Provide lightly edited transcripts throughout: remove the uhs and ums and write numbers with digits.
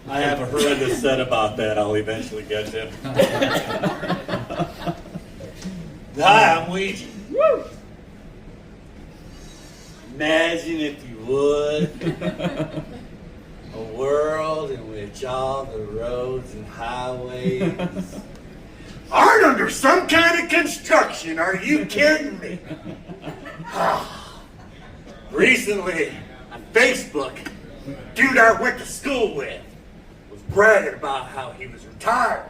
I have a horrendous set about that I'll eventually get to. Hi, I'm Ouija. Woo! Imagine, if you would, a world in which all the roads and highways aren't under some kind of construction. Are you kidding me? Recently, on Facebook, dude I went to school with was bragging about how he was retired.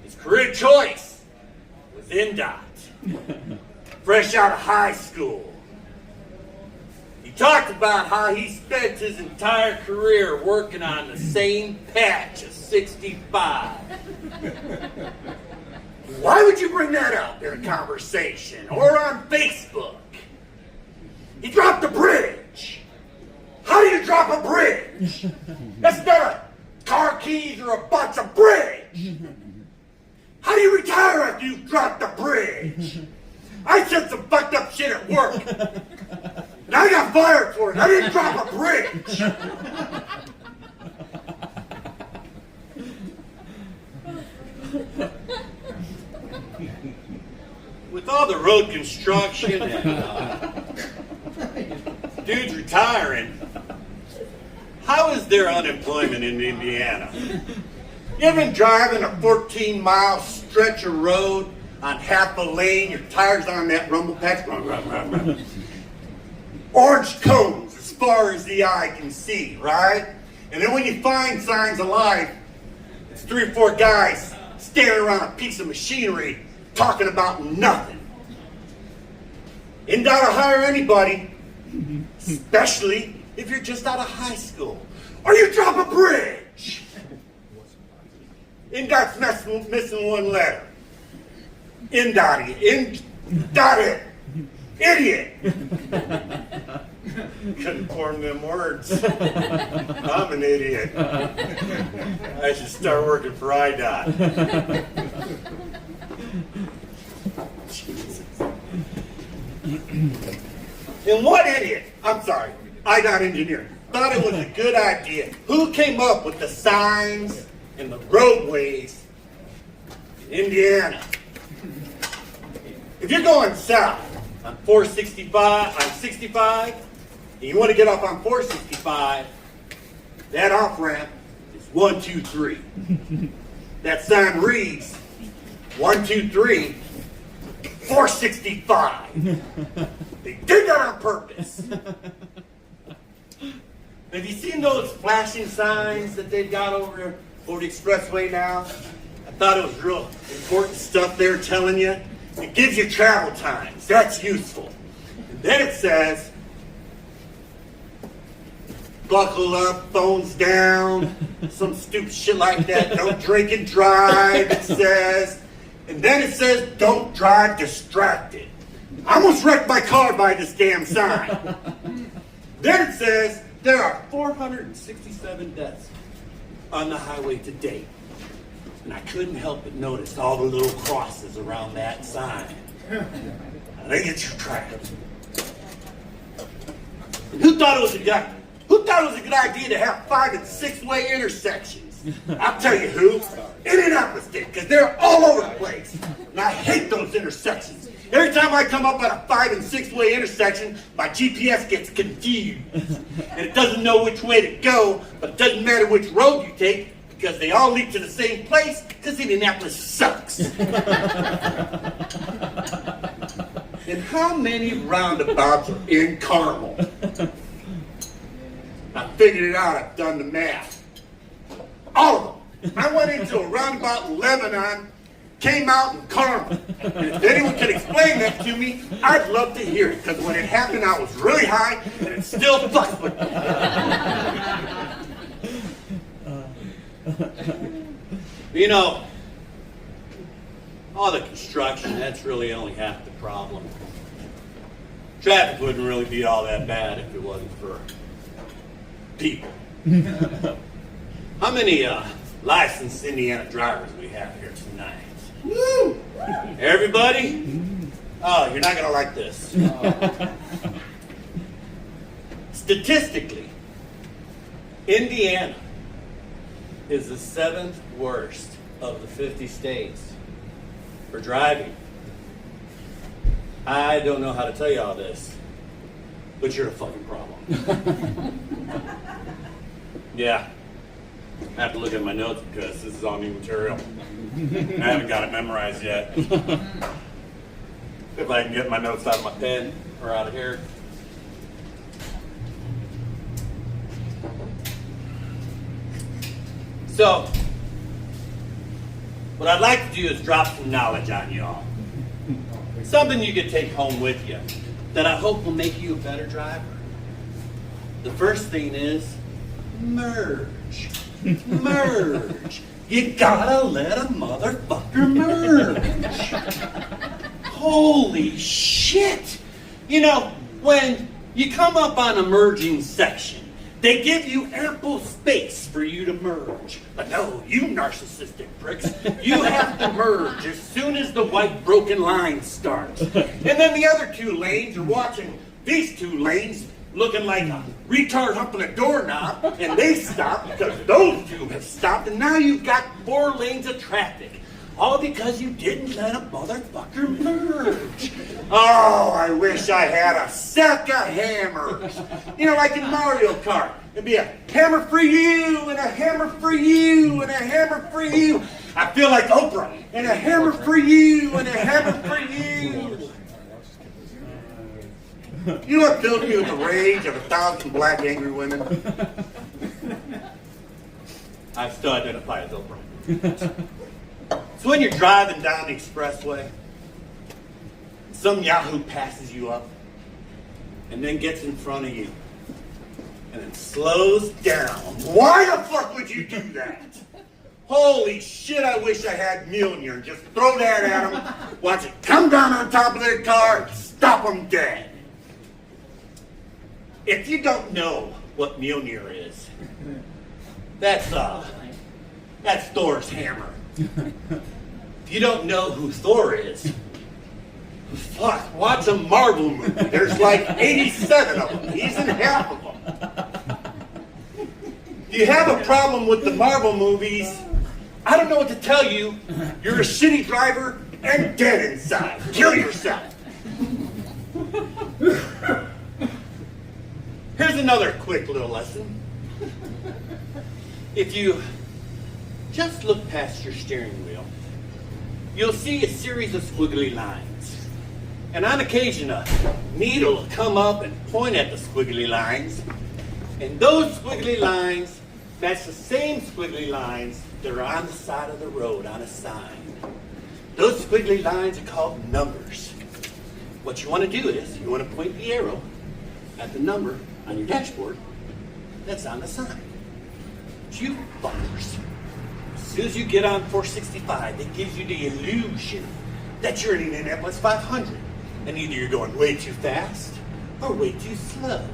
His career choice was indot. Fresh out of high school. He talked about how he spent his entire career working on the same patch of 65. Why would you bring that up in a conversation or on Facebook? He dropped a bridge. How do you drop a bridge? That's not a car keys or a box of bridge. How do you retire after you've dropped a bridge? I said some fucked up shit at work. And I got fired for it. I didn't drop a bridge. With all the road construction and dudes retiring, how is there unemployment in Indiana? You ever been driving a 14-mile stretch of road on half a lane, your tires on that rumble patch, run, run, run, run. Orange cones as far as the eye can see, right? And then when you find signs of life, it's 3 or 4 guys standing around a piece of machinery talking about nothing. Indot will hire anybody, especially if you're just out of high school or you drop a bridge. Indot's missing one letter. Indot it. Idiot. Couldn't form them words. I'm an idiot. I should start working for IDOT. Jesus. And what idiot, I'm sorry, IDOT engineer, thought it was a good idea? Who came up with the signs and the roadways in Indiana? If you're going south on 65, and you want to get off on 465, that off-ramp is 1, 2, 3. That sign reads 1, 2, 3, 465. They did that on purpose. Have you seen those flashing signs that they've got over the expressway now? I thought it was real important stuff they're telling you. It gives you travel times. That's useful. And then it says, buckle up, phones down, some stupid shit like that. Don't drink and drive, it says. And then it says, don't drive distracted. I almost wrecked my car by this damn sign. Then it says, there are 467 deaths on the highway to date. And I couldn't help but notice all the little crosses around that sign. They get you trapped. And who thought it was a good idea to have 5- and 6-way intersections? I'll tell you who. Indianapolis did, because they're all over the place. And I hate those intersections. Every time I come up on a 5- and 6-way intersection, my GPS gets confused. And it doesn't know which way to go, but it doesn't matter which road you take, because they all lead to the same place, because Indianapolis sucks. And how many roundabouts are in Carmel? I figured it out, I've done the math. All of them. I went into a roundabout in Lebanon, came out in Carmel. And if anyone can explain that to me, I'd love to hear it, because when it happened, I was really high, and it still fucks with me. You know, all the construction, that's really only half the problem. Traffic wouldn't really be all that bad if it wasn't for people. How many licensed Indiana drivers we have here tonight? Woo! Everybody? Oh, you're not gonna like this. Statistically, Indiana is the 7th worst of the 50 states for driving. I don't know how to tell you all this, but you're a fucking problem. Yeah. I have to look at my notes because this is all new material. I haven't got it memorized yet. If I can get my notes out of my pen or out of here. So, what I'd like to do is drop some knowledge on y'all. Something you could take home with you that I hope will make you a better driver. The first thing is merge. Merge. You gotta let a motherfucker merge. Holy shit. You know, when you come up on a merging section, they give you ample space for you to merge. But no, you narcissistic pricks, you have to merge as soon as the white broken line starts. And then the other 2 lanes are watching these 2 lanes looking like a retard humping a doorknob, and they stop because those 2 have stopped, and now you've got 4 lanes of traffic. All because you didn't let a motherfucker merge. Oh, I wish I had a sack of hammers. You know, like in Mario Kart. It'd be a hammer for you, and a hammer for you, and a hammer for you. I feel like Oprah. And a hammer for you, and a hammer for you. You know what fills me with the rage of 1,000 black angry women? I still identify as Oprah. So when you're driving down the expressway, some yahoo passes you up and then gets in front of you and then slows down. Why the fuck would you do that? Holy shit, I wish I had Mjolnir. Just throw that at them, watch it come down on top of their car, stop them dead. If you don't know what Mjolnir is, that's Thor's hammer. If you don't know who Thor is, fuck, watch a Marvel movie. There's like 87 of them. He's in half of them. If you have a problem with the Marvel movies, I don't know what to tell you. You're a shitty driver and dead inside. Kill yourself. Here's another quick little lesson. If you just look past your steering wheel, you'll see a series of squiggly lines. And on occasion, a needle will come up and point at the squiggly lines. And those squiggly lines match the same squiggly lines that are on the side of the road on a sign. Those squiggly lines are called numbers. What you want to do is, you want to point the arrow at the number on your dashboard that's on the sign. You fuckers. As soon as you get on 465, it gives you the illusion that you're in Indianapolis 500. And either you're going way too fast or way too slow.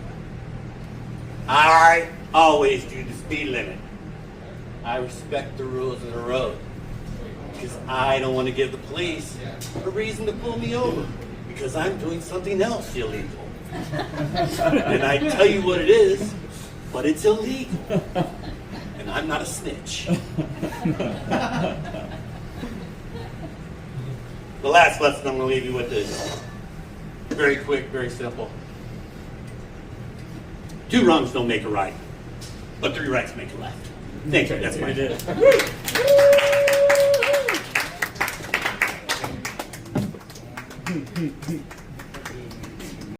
I always do the speed limit. I respect the rules of the road because I don't want to give the police a reason to pull me over because I'm doing something else illegal. And I tell you what it is, but it's illegal. And I'm not a snitch. The last lesson I'm going to leave you with is very quick, very simple. 2 wrongs don't make a right, but 3 rights make a left. Thank you. That's my idea.